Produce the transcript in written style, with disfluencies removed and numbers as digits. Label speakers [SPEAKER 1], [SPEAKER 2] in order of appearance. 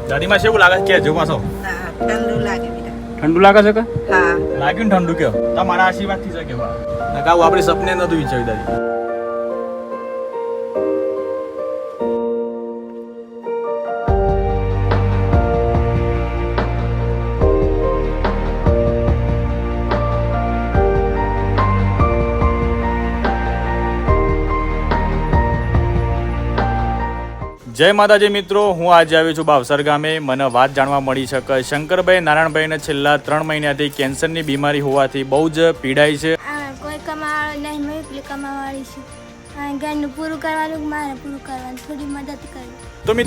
[SPEAKER 1] દાદીમાં કેવું લાગે કે જો પાછો
[SPEAKER 2] હા ઠંડુ લાગે બેટા.
[SPEAKER 1] ઠંડુ લાગે છે કે
[SPEAKER 2] હા
[SPEAKER 1] લાગ્યું ને ઠંડુ કયો તમારા આશીર્વાદ થી છે કેવા નકાવું આપણે સપને નતું વિચાર્યું દાદી. જય માતાજી મિત્રો, હું આજે આવ્યો છું ભાવસર ગામે. મને વાત જાણવા મળી છે કે શંકરભાઈ નારાયણભાઈને છેલ્લા 3 મહિનાથી કેન્સરની બીમારી હોવાથી બહુ જ પીડાય છે.
[SPEAKER 3] કોઈ કમાવાળો નહીં, મેં એકલી કમાવાળી છું. ઘરનું પૂરું કરવાનું, મારે પૂરું કરવાનું, થોડી મદદ કરી.
[SPEAKER 1] તો મિત્રો